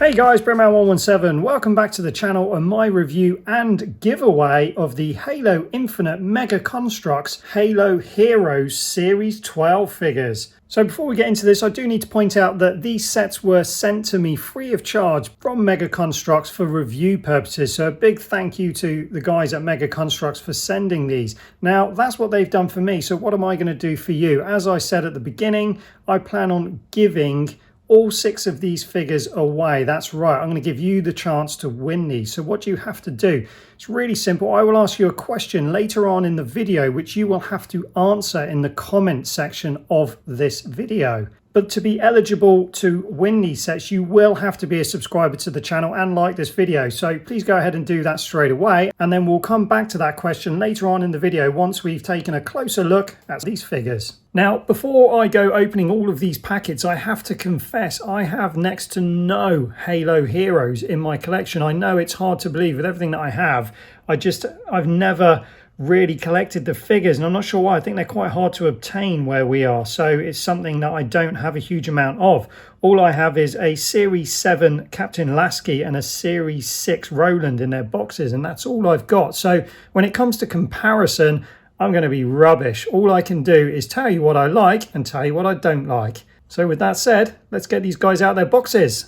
Hey guys, Breman117, welcome back to the channel and my review and giveaway of the Halo Infinite Mega Construx Halo Heroes Series 12 figures. So before we get into this, I do need to point out that these sets were sent to me free of charge from Mega Construx for review purposes. So a big thank you to the guys at Mega Construx for sending these. Now, that's what they've done for me. So what am I going to do for you? As I said at the beginning, I plan on giving all 6 of these figures away. That's right, I'm going to give you the chance to win these. So what do you have to do? It's really simple. I will ask you a question later on in the video which you will have to answer in the comment section of this video. But to be eligible to win these sets, you will have to be a subscriber to the channel and like this video. So please go ahead and do that straight away. And then we'll come back to that question later on in the video once we've taken a closer look at these figures. Now, before I go opening all of these packets, I have to confess I have next to no Halo Heroes in my collection. I know it's hard to believe with everything that I have. I've never really collected the figures, and I'm not sure why. I think they're quite hard to obtain where we are, so it's something that I don't have a huge amount of. All I have is a Series 7 Captain Lasky and a Series 6 Roland in their boxes, and that's all I've got. So when it comes to comparison, I'm going to be rubbish. All I can do is tell you what I like and tell you what I don't like. So with that said, let's get these guys out of their boxes.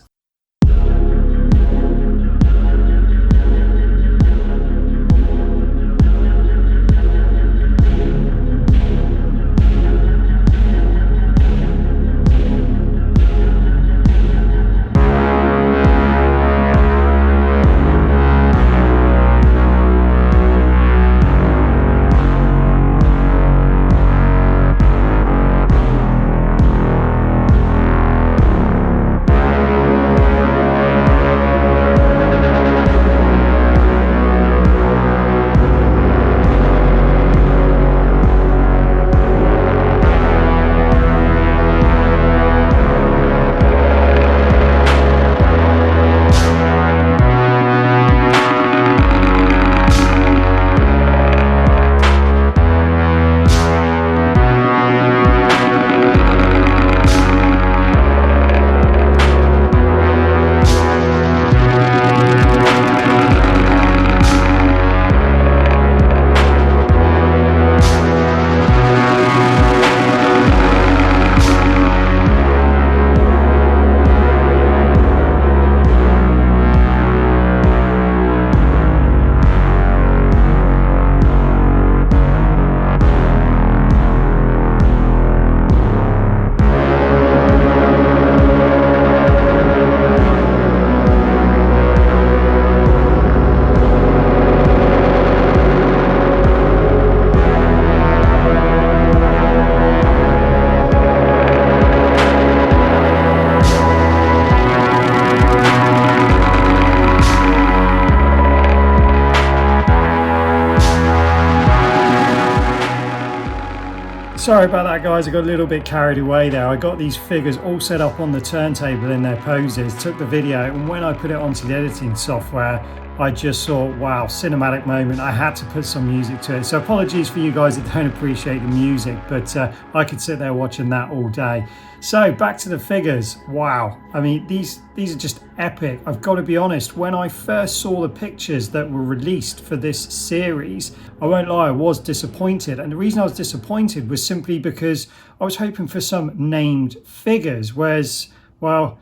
Sorry about that, guys. I got a little bit carried away there. I got these figures all set up on the turntable in their poses, took the video, and when I put it onto the editing software, I just saw, wow, cinematic moment. I had to put some music to it. So apologies for you guys that don't appreciate the music, but I could sit there watching that all day. So back to the figures. Wow. I mean, these are just epic. I've got to be honest, when I first saw the pictures that were released for this series, I won't lie, I was disappointed. And the reason I was disappointed was simply because I was hoping for some named figures, whereas, well,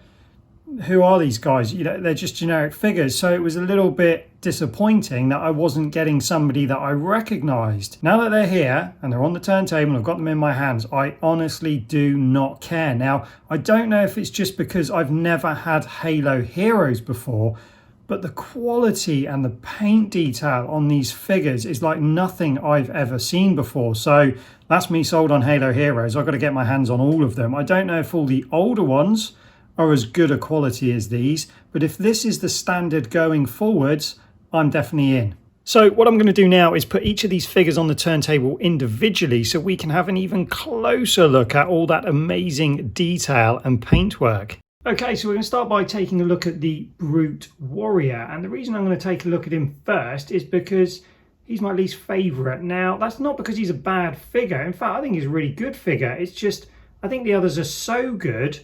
who are these guys? You know, they're just generic figures. So it was a little bit disappointing that I wasn't getting somebody that I recognized. Now that they're here and they're on the turntable and I've got them in my hands, I honestly do not care. Now, I don't know if it's just because I've never had Halo Heroes before, but the quality and the paint detail on these figures is like nothing I've ever seen before. So that's me sold on Halo Heroes. I've got to get my hands on all of them. I don't know if all the older ones are as good a quality as these, but if this is the standard going forwards, I'm definitely in. So what I'm going to do now is put each of these figures on the turntable individually so we can have an even closer look at all that amazing detail and paintwork. Okay, so we're going to start by taking a look at the Brute Warrior, and the reason I'm going to take a look at him first is because he's my least favourite. Now, that's not because he's a bad figure. In fact, I think he's a really good figure. It's just, I think the others are so good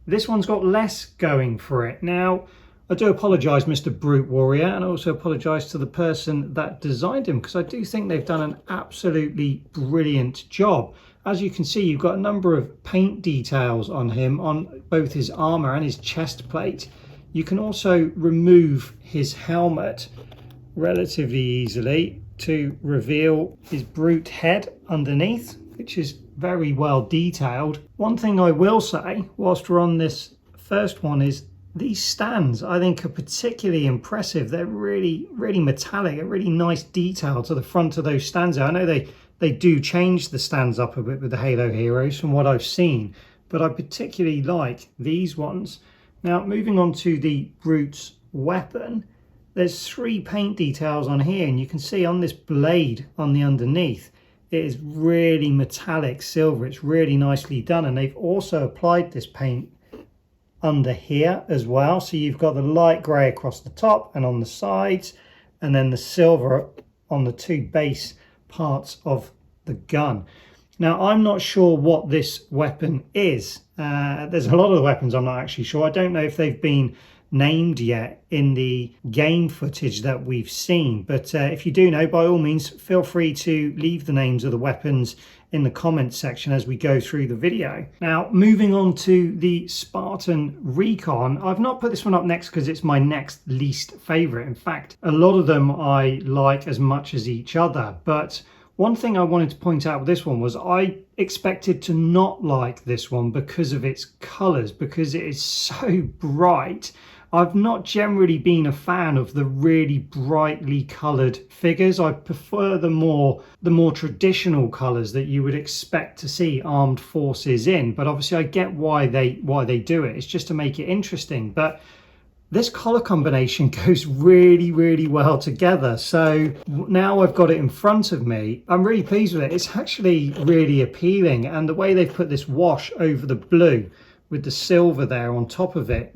This one's got less going for it. Now, I do apologise, Mr. Brute Warrior, and I also apologise to the person that designed him, because I do think they've done an absolutely brilliant job. As you can see, you've got a number of paint details on him, on both his armour and his chest plate. You can also remove his helmet relatively easily to reveal his brute head underneath, which is very well detailed. One thing I will say whilst we're on this first one is these stands I think are particularly impressive. They're really metallic, a really nice detail to the front of those stands. I know they do change the stands up a bit with the Halo Heroes from what I've seen, but I particularly like these ones. Now, moving on to the Brute's weapon, there's 3 paint details on here, and you can see on this blade on the underneath, it is really metallic silver. It's really nicely done, and they've also applied this paint under here as well. So you've got the light grey across the top and on the sides, and then the silver on the 2 base parts of the gun. Now, I'm not sure what this weapon is. There's a lot of the weapons I'm not actually sure. I don't know if they've been named yet in the game footage that we've seen, but if you do know, by all means feel free to leave the names of the weapons in the comments section as we go through the video. Now, moving on to the Spartan Recon, I've not put this one up next because it's my next least favorite. In fact, a lot of them I like as much as each other, but one thing I wanted to point out with this one was I expected to not like this one because of its colors, because it is so bright. I've not generally been a fan of the really brightly coloured figures. I prefer the more traditional colours that you would expect to see armed forces in. But obviously I get why they do it. It's just to make it interesting. But this colour combination goes really well together. So now I've got it in front of me. I'm really pleased with it. It's actually really appealing. And the way they've put this wash over the blue with the silver there on top of it,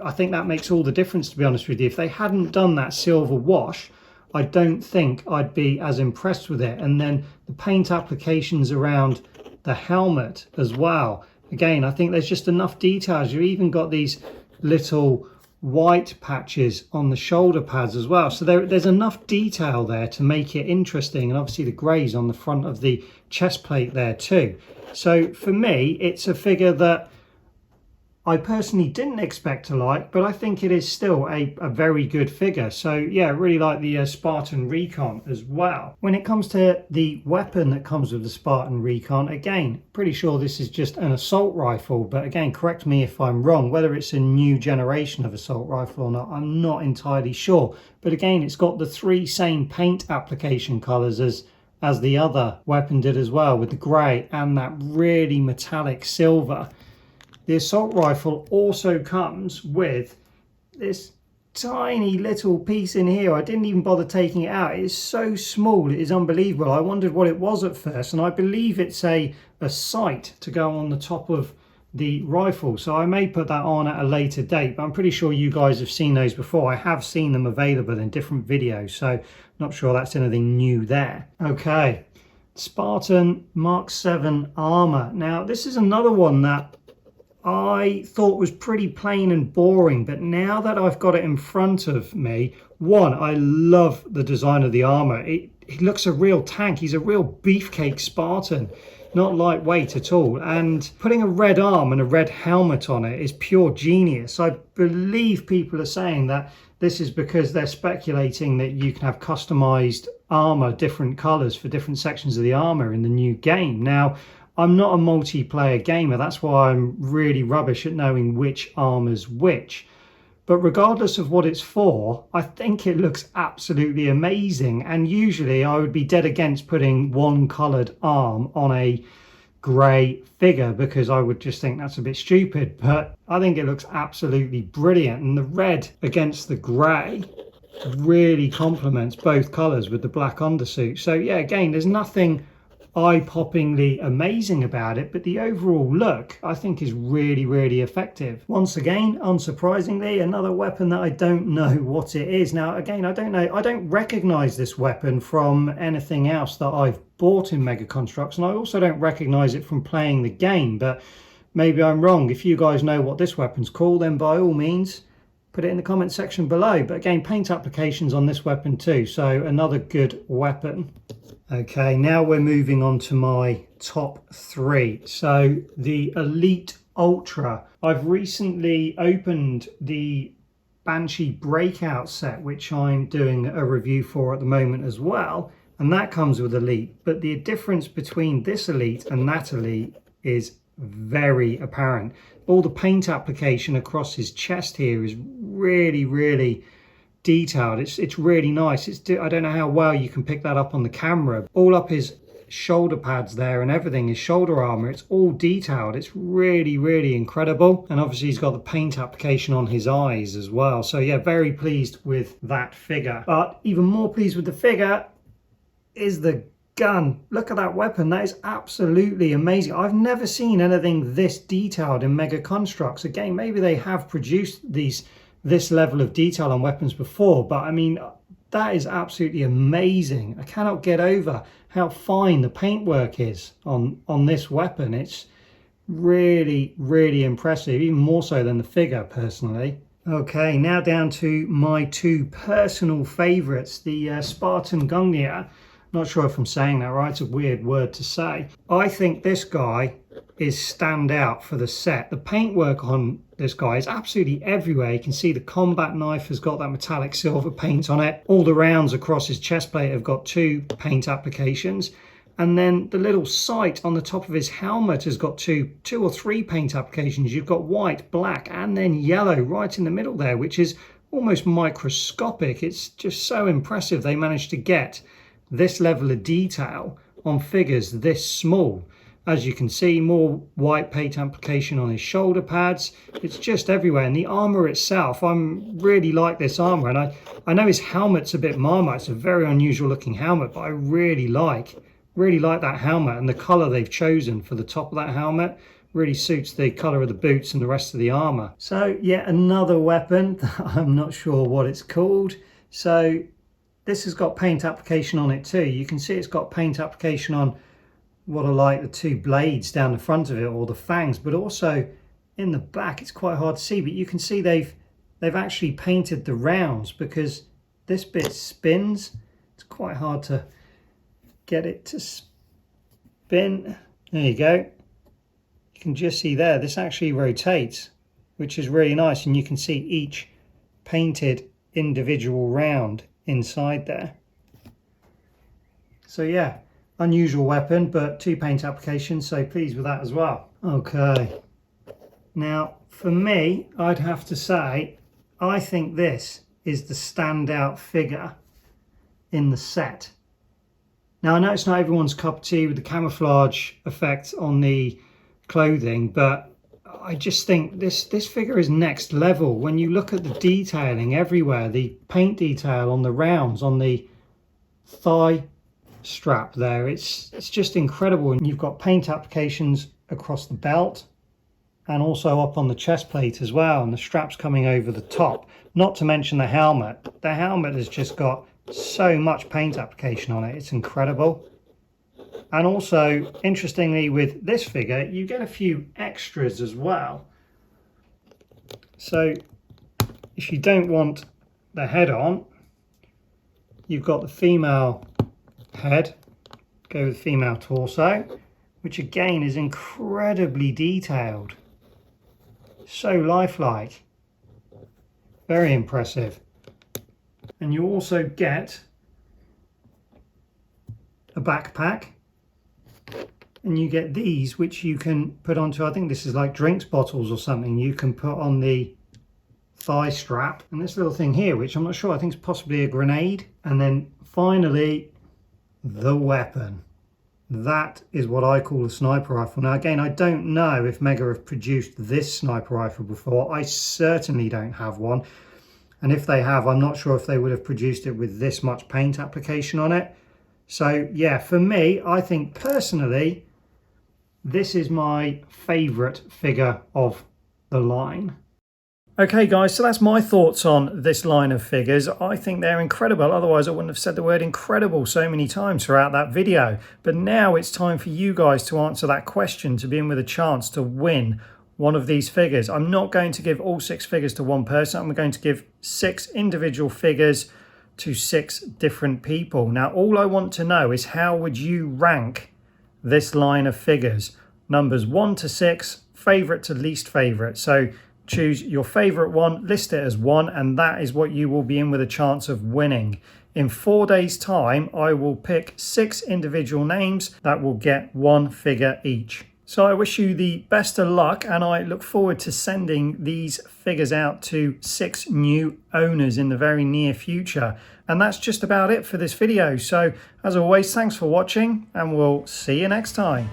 I think that makes all the difference, to be honest with you. If they hadn't done that silver wash, I don't think I'd be as impressed with it. And then the paint applications around the helmet as well. Again, I think there's just enough details. You've even got these little white patches on the shoulder pads as well. So there's enough detail there to make it interesting. And obviously the greys on the front of the chest plate there too. So for me, it's a figure that I personally didn't expect to like, but I think it is still a very good figure. So yeah, I really like the Spartan Recon as well. When it comes to the weapon that comes with the Spartan Recon, again, pretty sure this is just an assault rifle, but again, correct me if I'm wrong. Whether it's a new generation of assault rifle or not, I'm not entirely sure. But again, it's got the 3 same paint application colors as the other weapon did as well, with the grey and that really metallic silver. The assault rifle also comes with this tiny little piece in here. I didn't even bother taking it out. It is so small, it is unbelievable. I wondered what it was at first, and I believe it's a sight to go on the top of the rifle. So I may put that on at a later date, but I'm pretty sure you guys have seen those before. I have seen them available in different videos, so not sure that's anything new there. Okay, Spartan Mark 7 armor. Now, this is another one that I thought was pretty plain and boring, but now that I've got it in front of me, one, I love the design of the armor. It looks a real tank. He's a real beefcake Spartan, not lightweight at all. And putting a red arm and a red helmet on it is pure genius. I believe people are saying that this is because they're speculating that you can have customized armor, different colors for different sections of the armor in the new game. Now, I'm not a multiplayer gamer, that's why I'm really rubbish at knowing which armor's which. But regardless of what it's for, I think it looks absolutely amazing. And usually I would be dead against putting one coloured arm on a grey figure because I would just think that's a bit stupid. But I think it looks absolutely brilliant. And the red against the grey really complements both colours with the black undersuit. So yeah, again, there's nothing eye-poppingly amazing about it, but the overall look I think is really effective. Once again, unsurprisingly, another weapon that I don't know what it is. Now again, I don't recognize this weapon from anything else that I've bought in Mega Construx, and I also don't recognize it from playing the game. But maybe I'm wrong. If you guys know what this weapon's called, then by all means put it in the comment section below. But again, paint applications on this weapon too, so another good weapon. Okay, now we're moving on to my top 3. So the Elite Ultra. I've recently opened the Banshee Breakout set, which I'm doing a review for at the moment as well, and that comes with Elite. But the difference between this Elite and that Elite is very apparent. All the paint application across his chest here is really detailed. It's really nice. I don't know how well you can pick that up on the camera. All up his shoulder pads there and everything, his shoulder armor, it's all detailed. It's really incredible. And obviously he's got the paint application on his eyes as well. So yeah, very pleased with that figure. But even more pleased with the figure is the gun. Look at that weapon. That is absolutely amazing. I've never seen anything this detailed in Mega Construx. Again, maybe they have produced this level of detail on weapons before, but I mean, that is absolutely amazing. I cannot get over how fine the paintwork is on this weapon. It's really impressive, even more so than the figure personally. Okay, now down to my 2 personal favorites, the Spartan Gungnir. Not sure if I'm saying that right, it's a weird word to say. I think this guy is standout for the set. The paintwork on this guy is absolutely everywhere. You can see the combat knife has got that metallic silver paint on it. All the rounds across his chest plate have got 2 paint applications. And then the little sight on the top of his helmet has got two or three paint applications. You've got white, black, and then yellow right in the middle there, which is almost microscopic. It's just so impressive they managed to get this level of detail on figures this small. As you can see, more white paint application on his shoulder pads. It's just everywhere. And the armor itself, I'm really like this armor. And I know his helmet's a bit Marmite. It's a very unusual looking helmet, but I really like that helmet. And the color they've chosen for the top of that helmet really suits the color of the boots and the rest of the armor. So yet another weapon. I'm not sure what it's called. So this has got paint application on it too. You can see it's got paint application on what are like the 2 blades down the front of it, or the fangs, but also in the back. It's quite hard to see, but you can see they've actually painted the rounds, because this bit spins. It's quite hard to get it to spin. There you go. You can just see there, this actually rotates, which is really nice, and you can see each painted individual round inside there. So yeah, unusual weapon, but 2 paint applications, so pleased with that as well. Okay, now for me, I'd have to say I think this is the standout figure in the set. Now I know it's not everyone's cup of tea with the camouflage effect on the clothing, but I just think this figure is next level. When you look at the detailing everywhere, the paint detail on the rounds, on the thigh strap there, it's just incredible. And you've got paint applications across the belt and also up on the chest plate as well, and the straps coming over the top. Not to mention the helmet. The helmet has just got so much paint application on it. It's incredible. And also, interestingly, with this figure, you get a few extras as well. So if you don't want the head on, you've got the female head, go with female torso, which again is incredibly detailed. So lifelike. Very impressive. And you also get a backpack. And you get these, which you can put onto, I think this is like drinks bottles or something, you can put on the thigh strap. And this little thing here, which I'm not sure, I think it's possibly a grenade. And then finally, the weapon. That is what I call a sniper rifle. Now again, I don't know if Mega have produced this sniper rifle before. I certainly don't have one. And if they have, I'm not sure if they would have produced it with this much paint application on it. So yeah, for me, I think personally, this is my favorite figure of the line. Okay guys, so that's my thoughts on this line of figures. I think they're incredible, otherwise I wouldn't have said the word incredible so many times throughout that video. But now it's time for you guys to answer that question to be in with a chance to win one of these figures. I'm not going to give all 6 figures to one person. I'm going to give 6 individual figures to 6 different people. Now all I want to know is, how would you rank this line of figures? Numbers 1 to 6, favorite to least favorite. So choose your favorite one, list it as 1, and that is what you will be in with a chance of winning. In 4 days time, I will pick 6 individual names that will get 1 figure each. So I wish you the best of luck, and I look forward to sending these figures out to 6 new owners in the very near future. And that's just about it for this video. So as always, thanks for watching, and we'll see you next time.